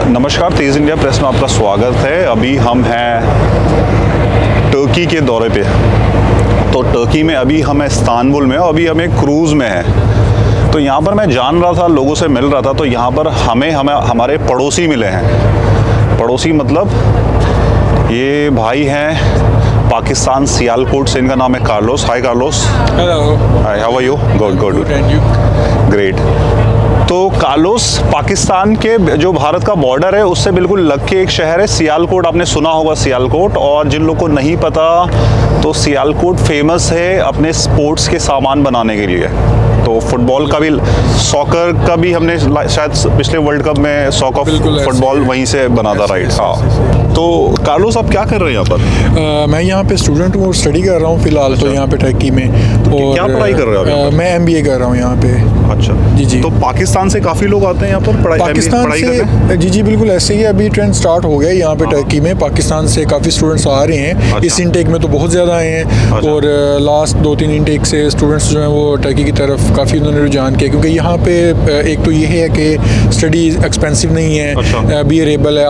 नमस्कार, तेज़ India press में आपका स्वागत है। अभी हम हैं टर्की के दौरे पे। तो टर्की में अभी हम इस्तांबुल में, और अभी हम एक क्रूज़ में हैं। तो यहाँ पर मैं जान रहा था, लोगों से मिल रहा था, तो यहाँ पर हमें हमारे पड़ोसी मिले हैं। पड़ोसी मतलब ये भाई हैं पाकिस्तान सियालकोट से, इनका नाम है Carlos. Hi Carlos. Hello. Hi, how are you? Good and you? Great. तो कार्लोस पाकिस्तान के जो भारत का बॉर्डर है उससे बिल्कुल लग के एक शहर है सियालकोट। आपने सुना होगा सियालकोट। और जिन लोगों को नहीं पता, तो सियालकोट फेमस है अपने स्पोर्ट्स के सामान बनाने के लिए। तो फुटबॉल का भी, सॉकर का भी हमने शायद पिछले वर्ल्ड कप में सॉकर फुटबॉल वहीं से बना था, राइट? हाँ। तो कार्लोस, आप क्या कर रहे हैं यहाँ पर? मैं यहाँ पे स्टूडेंट हूँ और स्टडी कर रहा हूँ फिलहाल। तो यहाँ पे टर्की में। और क्या पढ़ाई कर रहे हो? मैं MBA कर रहा हूँ यहाँ पे। अच्छा जी। तो पाकिस्तान से काफ़ी लोग आते हैं यहाँ पर पढ़ाई करने? जी बिल्कुल ऐसे ही। अभी ट्रेंड स्टार्ट हो गया यहाँ पे टर्की में। पाकिस्तान से काफ़ी स्टूडेंट्स आ रहे हैं। इस इनटेक में तो बहुत ज़्यादा आए हैं। और लास्ट 2-3 इनटेक से स्टूडेंट्स जो हैं वो टर्की की तरफ काफ़ी उन्होंने रुझान किया, क्योंकि यहाँ पे एक तो ये है कि स्टडी एक्सपेंसिव नहीं है, भी अरेबल है,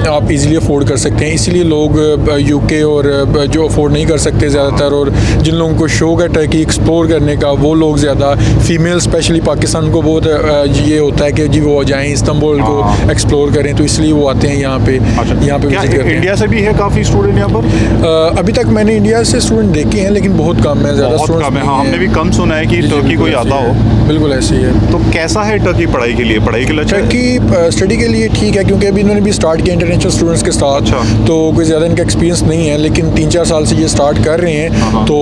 आप इजीली अफोर्ड कर सकते हैं। इसीलिए लोग UK और जो अफोर्ड नहीं कर सकते ज़्यादातर, और जिन लोगों को शौक है टर्की एक्सप्लोर करने का, वो लोग ज़्यादा, फीमेल स्पेशली पाकिस्तान को बहुत ये होता है कि जी वो जाएँ इस्तांबुल को एक्सप्लोर करें, तो इसलिए वो आते हैं यहाँ पे। यहाँ पे विजिट करते हैं। इंडिया से भी है काफ़ी स्टूडेंट यहाँ पर? अभी तक मैंने इंडिया से स्टूडेंट देखे हैं, लेकिन बहुत कम है, ज़्यादा स्टूडेंट। हाँ, हमने भी कम सुना है कि टर्की कोई आता हो। बिल्कुल ऐसे ही है। तो कैसा है टर्की पढ़ाई के लिए? टर्की स्टडी के लिए ठीक है, क्योंकि अभी इन्होंने भी स्टार्ट किया इंटरनेशनल स्टूडेंट्स के साथ। तो कोई ज़्यादा इनका एक्सपीरियंस नहीं है, लेकिन 3-4 साल से ये स्टार्ट कर रहे हैं। तो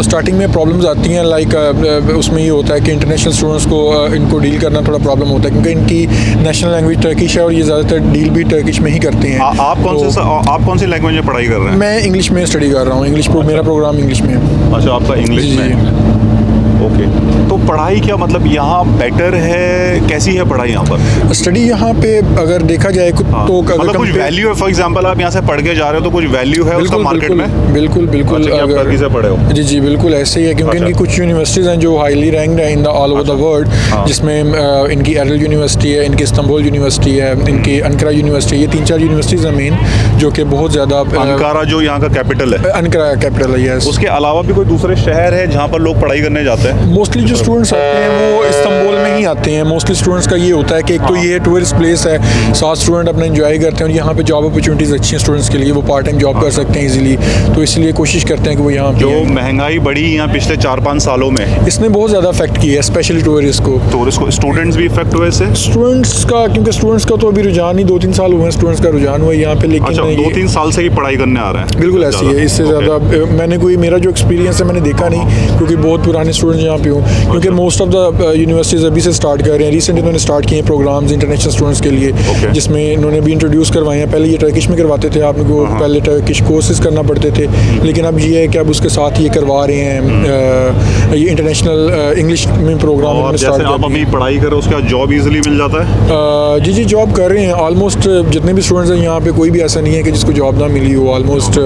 स्टार्टिंग में प्रॉब्लम्स आती हैं, लाइक उसमें ये होता है कि इंटरनेशनल स्टूडेंट्स को इनको डील करना थोड़ा प्रॉब्लम होता है, क्योंकि इनकी नेशनल लैंग्वेज टर्किश है और ये ज़्यादातर डील भी टर्किश में ही करते हैं। आप कौन सी लैंग्वेज में पढ़ाई कर रहे हैं? मैं इंग्लिश में स्टडी कर रहा हूँ। मेरा प्रोग्राम इंग्लिश में है। अच्छा, आपका इंग्लिश में। ओके। तो पढ़ाई क्या मतलब यहाँ बेटर है? कैसी है पढ़ाई यहाँ पर? स्टडी यहाँ पे अगर देखा जाए तो मतलब कुछ वैल्यू है? फॉर एग्जांपल आप यहाँ से पढ़ के जा रहे हो तो कुछ वैल्यू है उसका मार्केट में? बिल्कुल। आप टर्की से पढ़े हो? जी बिल्कुल ऐसे ही है, क्योंकि इनकी कुछ यूनिवर्सिटीज़ हैं जो हाईली रैंक्ड है in the all over the world, जिसमें इनकी एरल यूनिवर्सिटी है, इनकी इस्तांबुल यूनिवर्सिटी है, इनकी अनकरा यूनिवर्सिटी है। ये 3-4 यूनिवर्सिटीज़ हैं मेन, जो कि बहुत ज़्यादा। अनकारा जो यहाँ का कैपिटल है? अनकरा कैपिटल है, यस। उसके अलावा भी कोई दूसरे शहर है जहाँ पर लोग पढ़ाई करने जाते हैं? मोस्टली जो स्टूडेंट्स आते हैं वो इस्तांबुल में ही आते हैं। मोस्टली स्टूडेंट्स का ये होता है कि एक तो ये टूरिस्ट प्लेस है, साथ स्टूडेंट अपना एंजॉय करते हैं, और यहाँ पे जॉब अपॉर्चुनिटीज़ अच्छी हैं स्टूडेंट्स के लिए, वो पार्ट टाइम जॉब कर सकते हैं इजीली। तो इसलिए कोशिश करते हैं कि वो यहाँ जो महंगाई बढ़ी यहाँ पिछले 4-5 सालों में, इसने बहुत ज़्यादा इफेक्ट किया है, स्पेशली टूरिस्ट को। स्टूडेंट्स भी इफेक्ट हुए इससे? स्टूडेंट्स का, क्योंकि स्टूडेंट्स का तो अभी रुझान ही 2-3 साल हुए हैं, स्टूडेंट्स का रुझान हुआ है यहाँ पे। लेकिन 2-3 साल से ही पढ़ाई करने आ रहे हैं? बिल्कुल ऐसी है। इससे ज़्यादा मेरा जो एक्सपीरियंस है मैंने देखा नहीं, क्योंकि बहुत पुराने स्टूडेंट्स यहाँ पे हूँ। क्योंकि मोस्ट ऑफ द यूनिवर्सिटीज़ अभी से स्टार्ट कर रहे हैं। रिसेंट इन्होंने स्टार्ट किए प्रोग्राम्स इंटरनेशनल स्टूडेंट्स के लिए, जिसमें इन्होंने भी इंट्रोड्यूस करवाए हैं। पहले ये टर्किश में करवाते थे, आपको पहले टर्किश कोर्सेज करना पड़ते थे, लेकिन अब ये है कि अब उसके साथ ये करवा रहे हैं ये इंटरनेशनल इंग्लिश में प्रोग्राम स्टार्ट। आप अभी पढ़ाई कर रहे हो, उसका जॉब इजीली मिल जाता है? जी जॉब कर रहे हैं ऑलमोस्ट। जितने भी स्टूडेंट्स हैं यहाँ पे कोई भी ऐसा नहीं है कि जिसको जॉब ना मिली हो। ऑलमोस्ट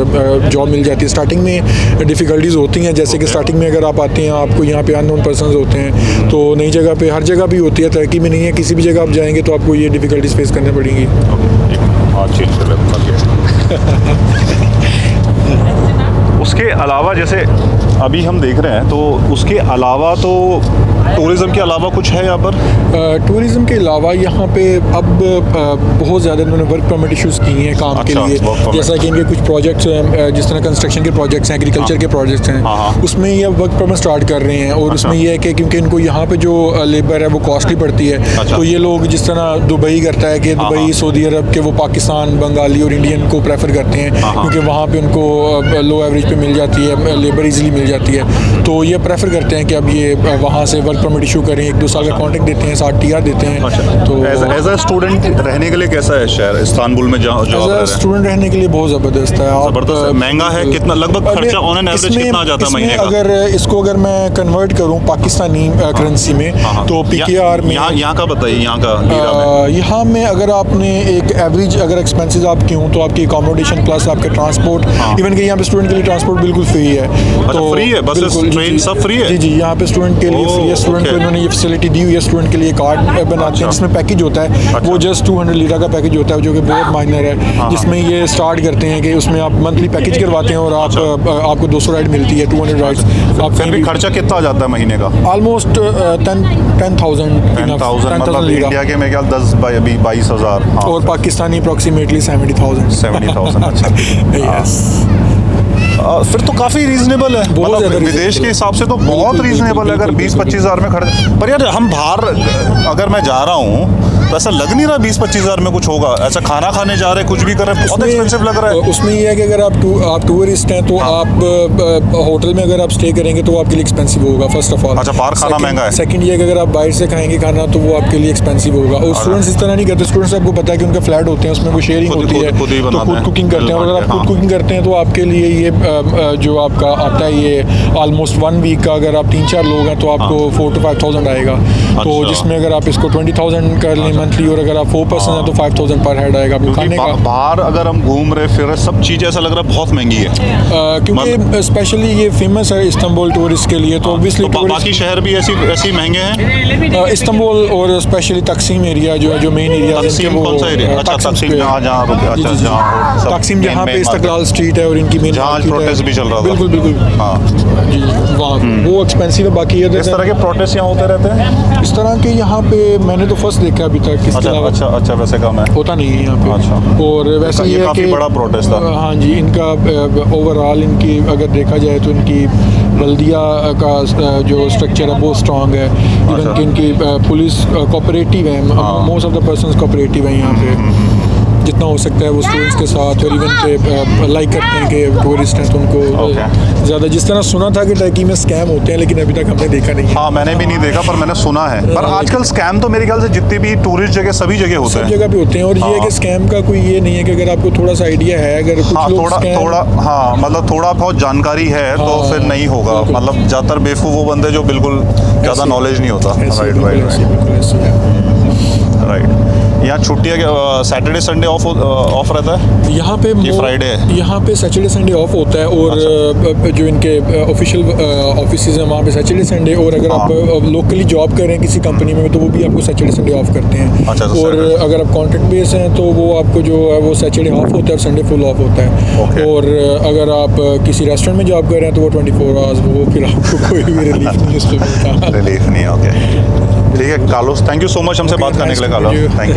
जॉब मिल जाती है। स्टार्टिंग में डिफ़िकल्टीज़ होती हैं, जैसे कि स्टार्टिंग में अगर आप आते हैं, आपको यहाँ पे अननोन पर्सनस होते हैं, तो नई जगह पे, हर जगह भी होती है, टर्की में नहीं है, किसी भी जगह आप जाएंगे तो आपको ये डिफ़िकल्टीज फेस करनी पड़ेंगी। उसके अलावा जैसे अभी हम देख रहे हैं, तो उसके अलावा तो टूरिज़्म के अलावा कुछ है यहाँ पर? टूरिज़्म के अलावा यहाँ पे अब बहुत ज़्यादा इन्होंने वर्क परमिट इशूज़ किए हैं काम के लिए। जैसा कि इनके कुछ प्रोजेक्ट्स हैं, जिस तरह कंस्ट्रक्शन के प्रोजेक्ट्स हैं, एग्रीकल्चर के प्रोजेक्ट्स हैं, उसमें ये वर्क परमिट स्टार्ट कर रहे हैं। और उसमें यह है कि क्योंकि इनको यहाँ पे जो लेबर है वो कॉस्टली पड़ती है, तो ये लोग जिस तरह दुबई करता है कि दुबई, सऊदी अरब के, वो पाकिस्तान, बंगाली और इंडियन को प्रेफर करते हैं, क्योंकि वहाँ पर उनको लो एवरेज पे मिल जाती है, लेबर ईजिली मिल जाती है। तो ये प्रेफर करते हैं कि अब ये वहाँ से वर्क परमिट इशू करें, 1-2 साल का कॉन्ट्रैक्ट देते हैं, 60 TR देते हैं। तो एज अ स्टूडेंट रहने के लिए कैसा है शहर इस्तांबुल में? स्टूडेंट रहने के लिए बहुत ज़बरदस्त है। ज़बरदस्त। महंगा है? कितना लगभग खर्चा ऑन एन एवरेज कितना आ जाता है महीने का? अगर मैं कन्वर्ट करूँ पाकिस्तानी करेंसी में, तो PKR में यहाँ का बताइए, यहाँ का यहाँ में अगर आपने एक एवरेज अगर एक्सपेंसेस आपकी हों, तो आपकी अकोमोडेशन प्लस आपके ट्रांसपोर्ट, इवन कि यहाँ पे स्टूडेंट के लिए ट्रांसपोर्ट ट्रांसपोर्ट बिल्कुल फ्री है। अच्छा, फ्री है? बसेस, बिल्कुल, जी, ट्रेन जी। सब फ्री है? जी जी, यहाँ पे स्टूडेंट के लिए फ्री है। स्टूडेंट को ओके। इन्होंने ये फैसिलिटी दी हुई है। स्टूडेंट के लिए कार्ड बनाते हैं जिसमें पैकेज होता है, वो जस्ट 200 लीरा का पैकेज होता है जो कि बहुत माइनर है, जिसमें ये स्टार्ट करते हैं कि उसमें आप मंथली पैकेज करवाते हैं और आपको 200 राइड मिलती है, 200 राइड्स। आप फिर भी खर्चा कितना आ जाता है महीने का? ऑलमोस्ट 10,000 मतलब लीरा, इंडिया के मेरे ख्याल 22,000। हाँ, और पाकिस्तानी अप्रोक्सीमेटली 70,000। 70,000। अच्छा। यस, फिर तो काफी रीजनेबल है, बहुत मतलब ज़्यादा विदेश reasonable के हिसाब से तो बिल्कुल, बहुत बिल्कुल, रीजनेबल है। अगर बिल्कुल, 20-25 हज़ार में खर्च, पर यार हम बाहर अगर मैं जा रहा हूँ तो ऐसा लग नहीं रहा 20-25 हज़ार में कुछ होगा। ऐसा खाना खाने जा रहे, कुछ भी कर रहे, बहुत उसमें- एक्सपेंसिव लग रहा है। उसमें ये है कि अगर आप टूरिस्ट हैं तो आप होटल में अगर आप स्टे करेंगे तो वो आपके लिए एक्सपेंसिव होगा, फर्स्ट ऑफ ऑल। अच्छा, बाहर खाना महंगा है। सेकंड ये है कि अगर आप बाहर से खाएंगे खाना तो वो आपके लिए एक्सपेंसिव होगा। और स्टूडेंट्स इस तरह नहीं करते। स्टूडेंट्स आपको पता है कि उनका फ्लैट होते हैं, उसमें वो शेयरिंग खुद- होती खुद- है, खुद ही तो बनाते खुद हैं, कुकिंग करते हैं। और अगर आप खुद हाँ। कुकिंग करते हैं तो आपके लिए ये जो आपका आता है ये ऑलमोस्ट 1 वीक का, अगर आप 3-4 लोग हैं तो आपको 4,000 to 5,000 आएगा। तो अच्छा। जिसमें अगर आप इसको 20,000 कर लें मंथली, और अगर आप 4 पर्सन हैं तो 5,000 पर हेड आएगा आपको क्योंकि खाने का। बाहर अगर हम घूम रहे फिर रहे, सब चीज़ ऐसा लग रहा है बहुत महंगी है। क्योंकि स्पेशली ये फेमस है इस्तांबुल टूरिस्ट के लिए, तो ऑब्वियसली तो बाकी शहर भी ऐसी महंगे हैं। इस्तांबुल और स्पेशली तकसीम एरिया जो है, जो मेन एरिया तकसीम कौन सा एरिया? अच्छा, तकसीम जहाँ रुके, अच्छा, जहाँ सब तकसीम main- जहाँ पे main इस्तकलाल स्ट्रीट है और इनकी मेन जहाँ आज protest भी चल रहा था। बिल्कुल बिल्कुल, हाँ, जी वहाँ वो एक्सपेंसिव है। बाकी इस तरह के प्रोटेस्ट यहाँ होते रहते हैं। इस तरह के यहाँ पे मैंने तो फर्स्ट देखा अभी तक, इसके अच्छा अलावा अच्छा अच्छा, वैसे कम है। होता नहीं है यहाँ पे। अच्छा। और वैसे ये ये है काफी कि बड़ा protest था। हाँ जी, इनका ओवरऑल इनकी अगर देखा जाए तो इनकी बल्दिया का जो स्ट्रक्चर है बहुत स्ट्रांग है। इवन अच्छा। कि इनकी पुलिस कोऑपरेटिव है, most of the persons cooperative हैं यहाँ पे। जितना हो सकता है वो स्टूडेंट्स के साथ, और इवन के लाइक करते हैं कि टूरिस्ट हैं तो उनको Okay. ज़्यादा, जिस तरह सुना था कि टर्की में स्कैम होते हैं, लेकिन अभी तक हमने देखा नहीं है। हाँ, मैंने भी नहीं देखा पर मैंने सुना है। पर आजकल स्कैम तो मेरे ख्याल से जितनी भी टूरिस्ट जगह सभी जगह होते सब हैं। जगह पे होते हैं। और ये है हाँ। कि स्कैम का कोई ये नहीं है कि अगर आपको थोड़ा सा आइडिया है, अगर कुछ हाँ, लोग थोड़ा हाँ, मतलब थोड़ा बहुत जानकारी है तो हाँ, फिर नहीं होगा। बिल्कुल। मतलब ज़्यादातर बेवकूफ़ वो बंदे जो बिल्कुल ज़्यादा ऐसे- नॉलेज नहीं होता। ऐसे राइट बिल्कुल राइट ऐसे, बिल्कुल ऐसे है। राइट। यहाँ छुट्टियाँ सैटरडे संडे ऑफ रहता है? यहाँ पे ये Friday है? यहाँ पे सैटरडे संडे ऑफ होता है। और जो इनके ऑफिशियल ऑफिसेज हैं वहाँ पे सैटरडे संडे, और अगर आप लोकली जॉब कर रहे हैं किसी कंपनी में तो वो भी आपको सैटरडे संडे ऑफ करते हैं। अच्छा, तो और Saturday। अगर आप कॉन्ट्रैक्ट बेस हैं तो वो आपको जो है वो सैटरडे ऑफ होता है और संडे फुल ऑफ होता है। Okay। और अगर आप किसी रेस्टोरेंट में जॉब कर रहे हैं तो वो 24 आवर्स, वो फिर आपको कोई भी रिलीफ नहीं उस पर मिलता। रिलीफ नहीं, ओके। ठीक है Carlos, thank you so much हमसे Okay, बात करने nice के लिए to meet Carlos, you. Thank you.